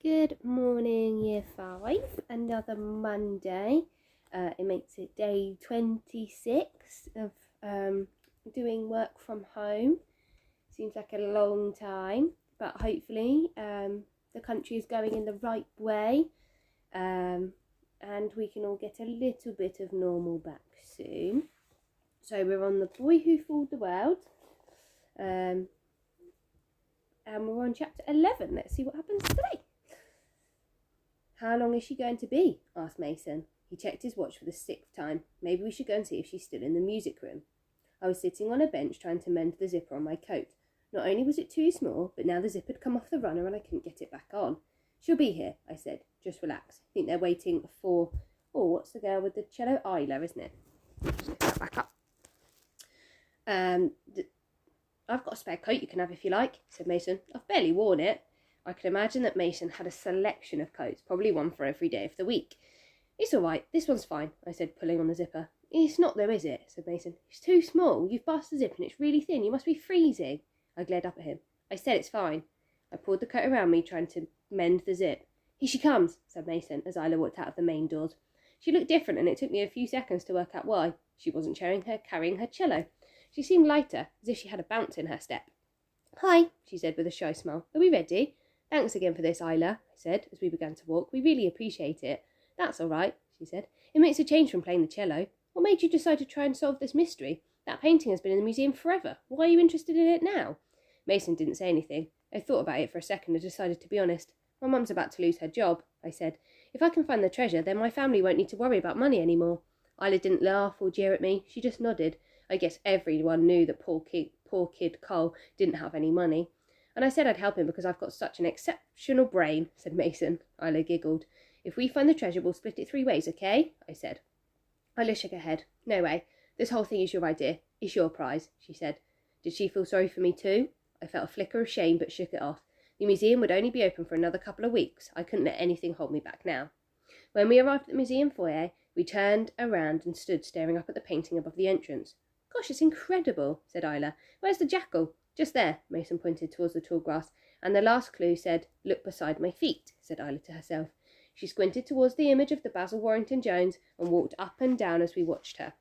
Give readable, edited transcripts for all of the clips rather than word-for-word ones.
Good morning, Year 5. Another Monday. It makes it day 26 of doing work from home. Seems like a long time, but hopefully the country is going in the right way, and we can all get a little bit of normal back soon. So we're on The Boy Who Fooled the World, and we're on chapter 11. Let's see what happens today. How long is she going to be? Asked Mason. He checked his watch for the 6th time. Maybe we should go and see if she's still in the music room. I was sitting on a bench trying to mend the zipper on my coat. Not only was it too small, but now the zip had come off the runner and I couldn't get it back on. She'll be here, I said. Just relax. I think they're waiting for... Oh, what's the girl with the cello? Isla, isn't it? Just lift that back up. I've got a spare coat you can have if you like, said Mason. I've barely worn it. I could imagine that Mason had a selection of coats, probably one for every day of the week. It's all right, this one's fine, I said, pulling on the zipper. It's not though, is it? Said Mason. It's too small. You've burst the zip and it's really thin. You must be freezing. I glared up at him. I said it's fine. I pulled the coat around me, trying to mend the zip. Here she comes, said Mason, as Isla walked out of the main doors. She looked different and it took me a few seconds to work out why. She wasn't carrying her cello. She seemed lighter, as if she had a bounce in her step. Hi, she said with a shy smile. Are we ready? Thanks again for this, Isla, I said, as we began to walk. We really appreciate it. That's all right, she said. It makes a change from playing the cello. What made you decide to try and solve this mystery? That painting has been in the museum forever. Why are you interested in it now? Mason didn't say anything. I thought about it for a second and decided to be honest. My mum's about to lose her job, I said. If I can find the treasure, then my family won't need to worry about money anymore. Isla didn't laugh or jeer at me. She just nodded. I guess everyone knew that poor kid Cole didn't have any money. And I said I'd help him because I've got such an exceptional brain, said Mason. Isla giggled. If we find the treasure, we'll split it 3 ways, okay? I said. Isla shook her head. No way. This whole thing is your idea. It's your prize, she said. Did she feel sorry for me too? I felt a flicker of shame but shook it off. The museum would only be open for another couple of weeks. I couldn't let anything hold me back now. When we arrived at the museum foyer, we turned around and stood staring up at the painting above the entrance. Gosh, it's incredible, said Isla. Where's the jackal? Just there, Mason pointed towards the tall grass, and the last clue said, Look beside my feet, said Isla to herself. She squinted towards the image of the Basil Warrington Jones and walked up and down as we watched her.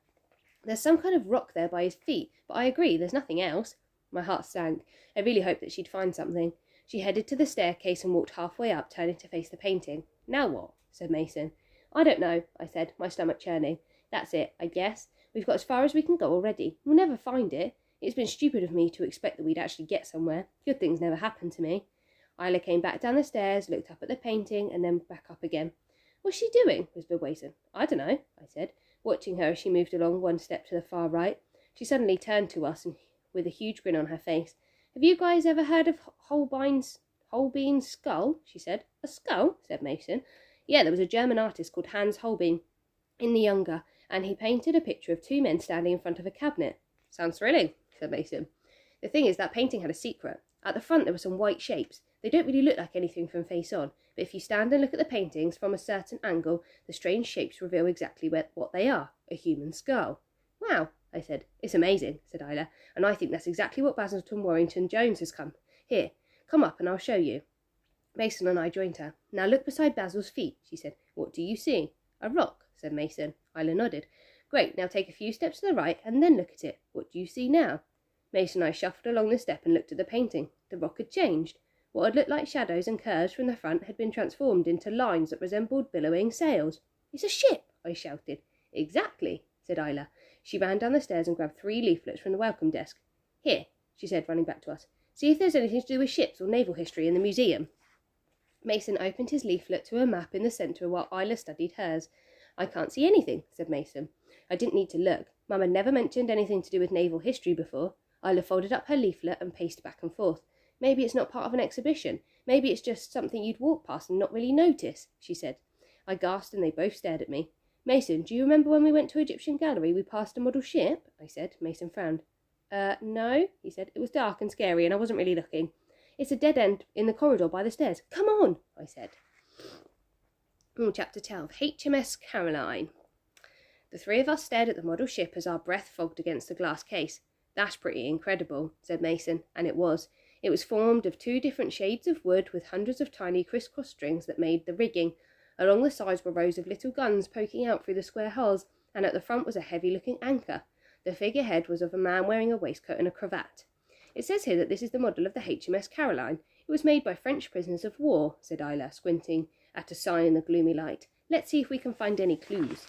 There's some kind of rock there by his feet, but I agree, there's nothing else. My heart sank. I really hoped that she'd find something. She headed to the staircase and walked halfway up, turning to face the painting. Now what? Said Mason. I don't know, I said, my stomach churning. That's it, I guess. We've got as far as we can go already. We'll never find it. It's been stupid of me to expect that we'd actually get somewhere. Good things never happen to me. Isla came back down the stairs, looked up at the painting, and then back up again. What's she doing? Whispered Mason. I don't know, I said, watching her as she moved along one step to the far right. She suddenly turned to us and with a huge grin on her face. Have you guys ever heard of Holbein's skull? She said. A skull? Said Mason. Yeah, there was a German artist called Hans Holbein in the Younger, and he painted a picture of 2 men standing in front of a cabinet. Sounds thrilling, said Mason. The thing is, that painting had a secret. At the front there were some white shapes. They don't really look like anything from face on, but if you stand and look at the paintings from a certain angle, the strange shapes reveal exactly what they are, a human skull. Wow, I said. It's amazing, said Isla, and I think that's exactly what Basil Warrington Jones has come. Here, come up and I'll show you. Mason and I joined her. Now look beside Basil's feet, she said. What do you see? A rock, said Mason. Isla nodded. Great, now take a few steps to the right and then look at it. What do you see now? Mason and I shuffled along the step and looked at the painting. The rock had changed. What had looked like shadows and curves from the front had been transformed into lines that resembled billowing sails. It's a ship, I shouted. Exactly, said Isla. She ran down the stairs and grabbed 3 leaflets from the welcome desk. Here, she said, running back to us. See if there's anything to do with ships or naval history in the museum. Mason opened his leaflet to a map in the centre while Isla studied hers. I can't see anything, said Mason. I didn't need to look. Mum had never mentioned anything to do with naval history before. Isla folded up her leaflet and paced back and forth. Maybe it's not part of an exhibition. Maybe it's just something you'd walk past and not really notice, she said. I gasped and they both stared at me. Mason, do you remember when we went to Egyptian Gallery we passed a model ship? I said. Mason frowned. No, he said. It was dark and scary and I wasn't really looking. It's a dead end in the corridor by the stairs. Come on, I said. Chapter 12. HMS Caroline. The 3 of us stared at the model ship as our breath fogged against the glass case. That's pretty incredible, said Mason, and it was. It was formed of 2 different shades of wood with hundreds of tiny crisscross strings that made the rigging. Along the sides were rows of little guns poking out through the square hulls, and at the front was a heavy-looking anchor. The figurehead was of a man wearing a waistcoat and a cravat. It says here that this is the model of the HMS Caroline. It was made by French prisoners of war, said Isla, squinting at a sign in the gloomy light. Let's see if we can find any clues.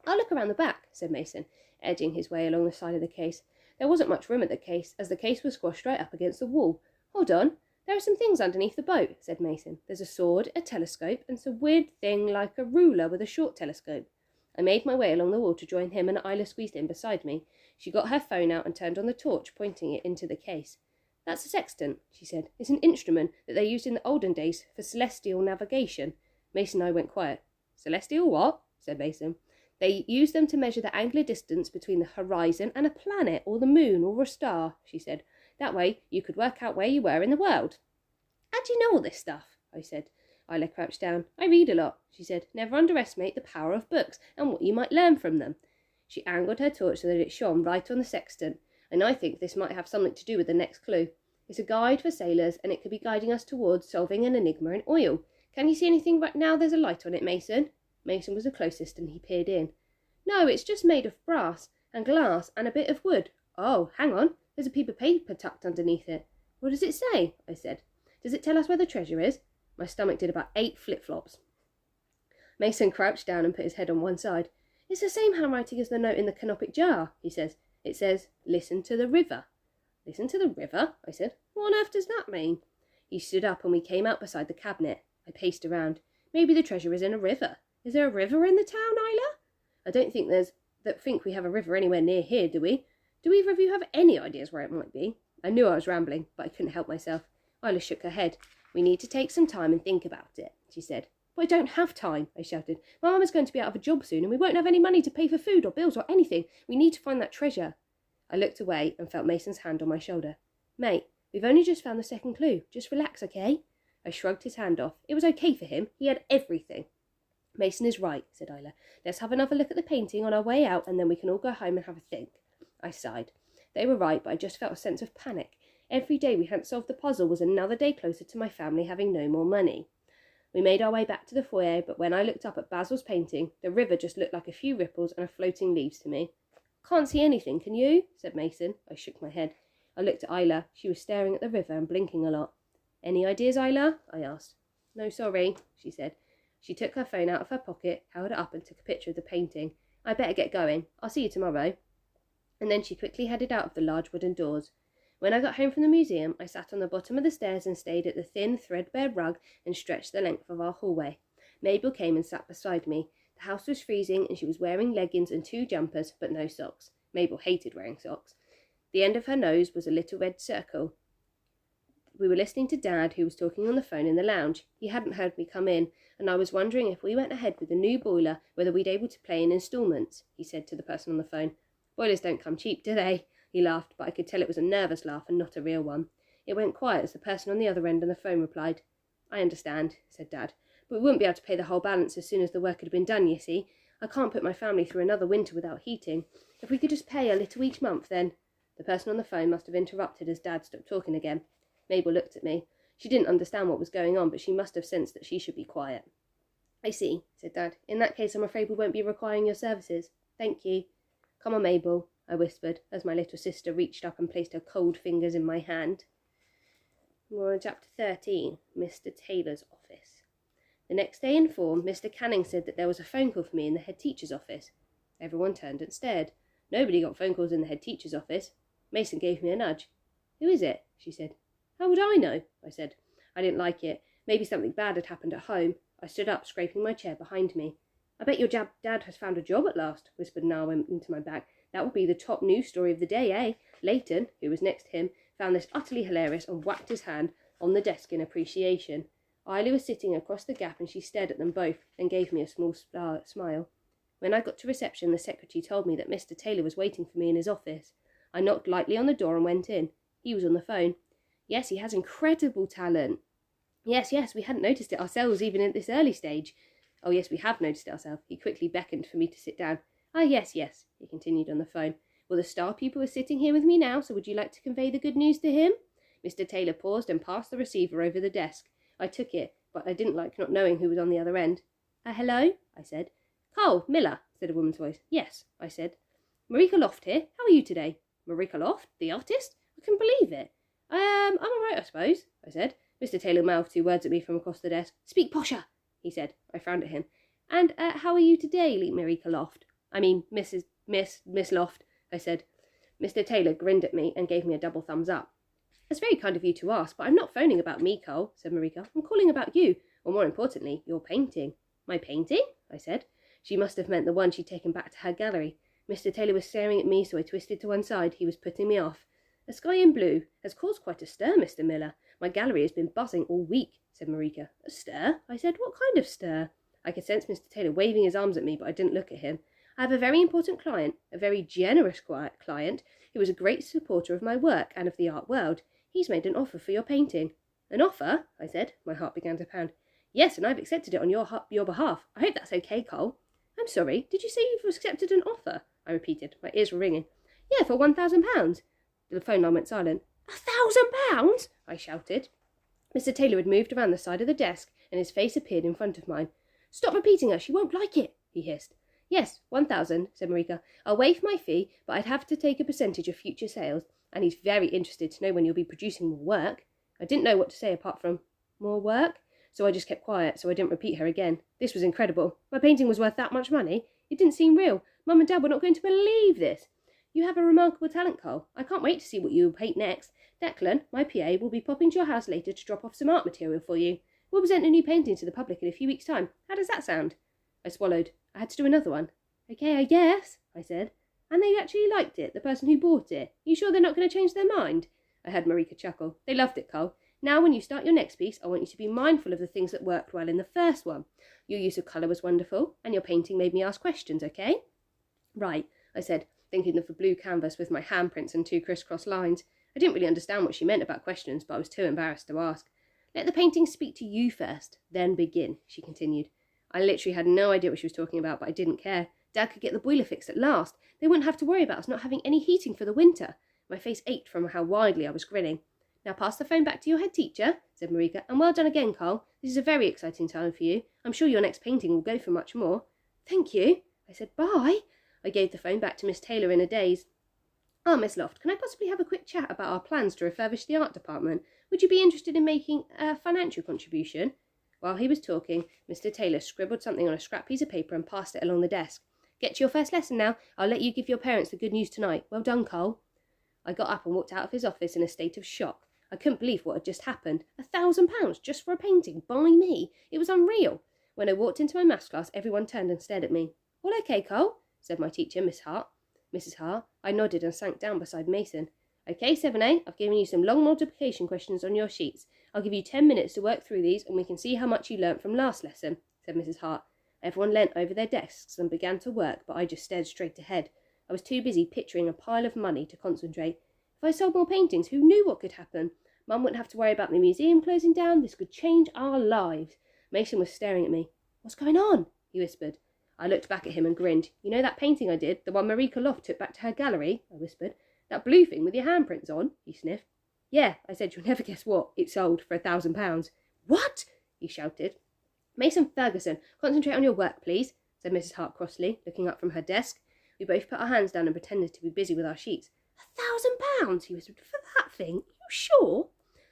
I'll look around the back, said Mason, edging his way along the side of the case. There wasn't much room at the case, as the case was squashed right up against the wall. Hold on, there are some things underneath the boat, said Mason. There's a sword, a telescope, and some weird thing like a ruler with a short telescope. I made my way along the wall to join him, and Isla squeezed in beside me. She got her phone out and turned on the torch, pointing it into the case. That's a sextant, she said. It's an instrument that they used in the olden days for celestial navigation. Mason and I went quiet. Celestial what? Said Mason. They used them to measure the angular distance between the horizon and a planet or the moon or a star, she said. That way you could work out where you were in the world. How do you know all this stuff? I said. Isla crouched down. I read a lot, she said. Never underestimate the power of books and what you might learn from them. She angled her torch so that it shone right on the sextant, and I think this might have something to do with the next clue. It's a guide for sailors, and it could be guiding us towards solving an enigma in oil. Can you see anything right now there's a light on it, Mason? Mason was the closest, and he peered in. No, it's just made of brass and glass and a bit of wood. Oh, hang on, there's a piece of paper tucked underneath it. What does it say? I said. Does it tell us where the treasure is? My stomach did about 8 flip-flops. Mason crouched down and put his head on one side. It's the same handwriting as the note in the canopic jar, he says. It says, listen to the river. Listen to the river? I said. What on earth does that mean? He stood up and we came out beside the cabinet. I paced around. Maybe the treasure is in a river. Is there a river in the town, Isla? I don't think we have a river anywhere near here, do we? Do either of you have any ideas where it might be? I knew I was rambling, but I couldn't help myself. Isla shook her head. We need to take some time and think about it, she said. But I don't have time, I shouted. My mum is going to be out of a job soon, and we won't have any money to pay for food or bills or anything. We need to find that treasure. I looked away and felt Mason's hand on my shoulder. Mate, we've only just found the second clue. Just relax, okay? I shrugged his hand off. It was okay for him. He had everything. Mason is right, said Isla. Let's have another look at the painting on our way out, and then we can all go home and have a think. I sighed. They were right, but I just felt a sense of panic. Every day we hadn't solved the puzzle was another day closer to my family having no more money. We made our way back to the foyer, but when I looked up at Basil's painting, the river just looked like a few ripples and floating leaves to me. Can't see anything, can you? Said Mason. I shook my head. I looked at Isla. She was staring at the river and blinking a lot. Any ideas, Isla? I asked. No, sorry, she said. She took her phone out of her pocket, held it up and took a picture of the painting. I better get going. I'll see you tomorrow. And then she quickly headed out of the large wooden doors. When I got home from the museum, I sat on the bottom of the stairs and stayed at the thin, threadbare rug and stretched the length of our hallway. Mabel came and sat beside me. The house was freezing and she was wearing leggings and 2 jumpers, but no socks. Mabel hated wearing socks. The end of her nose was a little red circle. We were listening to Dad, who was talking on the phone in the lounge. He hadn't heard me come in, and I was wondering if we went ahead with the new boiler, whether we'd able to pay in instalments, he said to the person on the phone. Boilers don't come cheap, do they? He laughed, but I could tell it was a nervous laugh and not a real one. It went quiet as the person on the other end of the phone replied. I understand, said Dad, but we wouldn't be able to pay the whole balance as soon as the work had been done, you see. I can't put my family through another winter without heating. If we could just pay a little each month, then... The person on the phone must have interrupted as Dad stopped talking again. Mabel looked at me. She didn't understand what was going on, but she must have sensed that she should be quiet. I see, said Dad. In that case, I'm afraid we won't be requiring your services. Thank you. Come on, Mabel, I whispered, as my little sister reached up and placed her cold fingers in my hand. We're on chapter 13, Mr. Taylor's office. The next day in form, Mr. Canning said that there was a phone call for me in the head teacher's office. Everyone turned and stared. Nobody got phone calls in the head teacher's office. Mason gave me a nudge. Who is it? She said. How would I know? I said. I didn't like it. Maybe something bad had happened at home. I stood up, scraping my chair behind me. I bet your dad has found a job at last, whispered Niall into my back. That would be the top news story of the day, eh? Leighton, who was next to him, found this utterly hilarious and whacked his hand on the desk in appreciation. Isla was sitting across the gap and she stared at them both and gave me a small smile. When I got to reception, the secretary told me that Mr. Taylor was waiting for me in his office. I knocked lightly on the door and went in. He was on the phone. Yes, he has incredible talent. Yes, we hadn't noticed it ourselves even at this early stage. Oh, yes, we have noticed it ourselves. He quickly beckoned for me to sit down. Ah, yes, he continued on the phone. Well, the star pupil is sitting here with me now, so would you like to convey the good news to him? Mr. Taylor paused and passed the receiver over the desk. I took it, but I didn't like not knowing who was on the other end. Hello? I said. Cole, Miller, said a woman's voice. Yes, I said. Marika Loft here. How are you today? Marika Loft? The artist? I couldn't believe it. I'm all right, I suppose, I said. Mr. Taylor mouthed 2 words at me from across the desk. Speak posher, he said. I frowned at him. And how are you today, Marika Loft? I mean, Miss Loft, I said. Mr. Taylor grinned at me and gave me a double thumbs up. That's very kind of you to ask, but I'm not phoning about me, Cole, said Marika. I'm calling about you, or more importantly, your painting. My painting? I said. She must have meant the one she'd taken back to her gallery. Mr. Taylor was staring at me, so I twisted to one side. He was putting me off. A sky in blue has caused quite a stir, Mr. Miller. My gallery has been buzzing all week, said Marika. A stir? I said. What kind of stir? I could sense Mr. Taylor waving his arms at me, but I didn't look at him. I have a very important client, a very generous client, who is a great supporter of my work and of the art world. He's made an offer for your painting. An offer? I said. My heart began to pound. Yes, and I've accepted it on your behalf. I hope that's okay, Cole. I'm sorry, did you say you've accepted an offer? I repeated. My ears were ringing. Yeah, for £1,000. The phone line went silent. £1,000? I shouted. Mr. Taylor had moved around the side of the desk, and his face appeared in front of mine. Stop repeating her, she won't like it, he hissed. Yes, 1,000, said Marika. I'll waive my fee, but I'd have to take a percentage of future sales, and he's very interested to know when you'll be producing more work. I didn't know what to say apart from, more work? So I just kept quiet, so I didn't repeat her again. This was incredible. My painting was worth that much money. It didn't seem real. Mum and Dad were not going to believe this. You have a remarkable talent, Cole. I can't wait to see what you will paint next. Declan, my PA, will be popping to your house later to drop off some art material for you. We'll present a new painting to the public in a few weeks' time. How does that sound? I swallowed. I had to do another one. Okay, I guess, I said. And they actually liked it, the person who bought it. You sure they're not going to change their mind? I heard Marika chuckle. They loved it, Cole. Now, when you start your next piece, I want you to be mindful of the things that worked well in the first one. Your use of colour was wonderful, and your painting made me ask questions, okay? Right, I said, thinking of the blue canvas with my handprints and 2 crisscross lines. I didn't really understand what she meant about questions, but I was too embarrassed to ask. Let the painting speak to you first, then begin, she continued. I literally had no idea what she was talking about, but I didn't care. Dad could get the boiler fixed at last. They wouldn't have to worry about us not having any heating for the winter. My face ached from how widely I was grinning. Now pass the phone back to your head teacher, said Marika, and well done again, Cole. This is a very exciting time for you. I'm sure your next painting will go for much more. Thank you, I said. Bye. I gave the phone back to Miss Taylor in a daze. Miss Loft, can I possibly have a quick chat about our plans to refurbish the art department? Would you be interested in making a financial contribution? While he was talking, Mr. Taylor scribbled something on a scrap piece of paper and passed it along the desk. Get to your first lesson now. I'll let you give your parents the good news tonight. Well done, Cole. I got up and walked out of his office in a state of shock. I couldn't believe what had just happened. £1,000 just for a painting by me. It was unreal. When I walked into my maths class, everyone turned and stared at me. All okay, Cole? Said my teacher, Mrs. Hart. I nodded and sank down beside Mason. Okay, 7A, I've given you some long multiplication questions on your sheets. I'll give you 10 minutes to work through these and we can see how much you learnt from last lesson, said Mrs. Hart. Everyone leant over their desks and began to work, but I just stared straight ahead. I was too busy picturing a pile of money to concentrate. If I sold more paintings, who knew what could happen? Mum wouldn't have to worry about the museum closing down. This could change our lives. Mason was staring at me. What's going on? He whispered. I looked back at him and grinned. You know that painting I did, the one Marika Loft took back to her gallery? I whispered. That blue thing with your handprints on? He sniffed. Yeah, I said. You'll never guess what. It sold for £1,000. What? He shouted. Mason Ferguson, concentrate on your work, please, said Mrs. Hart crossly, looking up from her desk. We both put our hands down and pretended to be busy with our sheets. £1,000, he whispered, for that thing? Are you sure?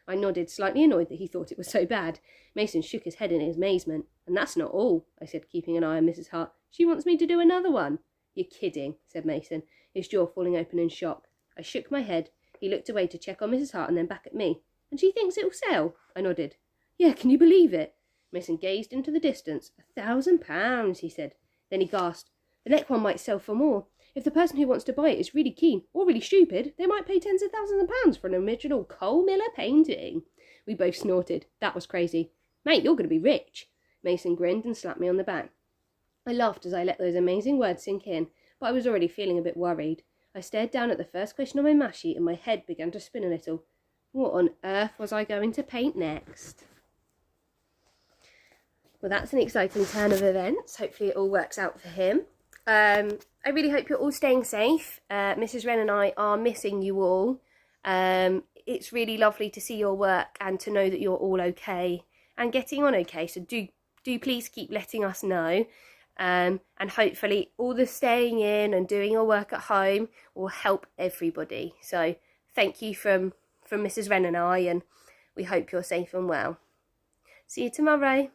I nodded, slightly annoyed that he thought it was so bad. Mason shook his head in amazement. And that's not all, I said, keeping an eye on Mrs. Hart. She wants me to do another one. You're kidding, said Mason, his jaw falling open in shock. I shook my head. He looked away to check on Mrs. Hart and then back at me. And she thinks it'll sell? I nodded. Yeah, can you believe it? Mason gazed into the distance. £1,000, he said. Then he gasped. The next one might sell for more. If the person who wants to buy it is really keen or really stupid, they might pay tens of thousands of pounds for an original Cole Miller painting. We both snorted. That was crazy. Mate, you're going to be rich. Mason grinned and slapped me on the back. I laughed as I let those amazing words sink in, but I was already feeling a bit worried. I stared down at the first question on my math sheet and my head began to spin a little. What on earth was I going to paint next? Well, that's an exciting turn of events. Hopefully it all works out for him. I really hope you're all staying safe. Mrs. Wren and I are missing you all. it's really lovely to see your work and to know that you're all okay and getting on okay. So do please keep letting us know. And hopefully all the staying in and doing your work at home will help everybody. So thank you from Mrs. Wren and I, and we hope you're safe and well. See you tomorrow.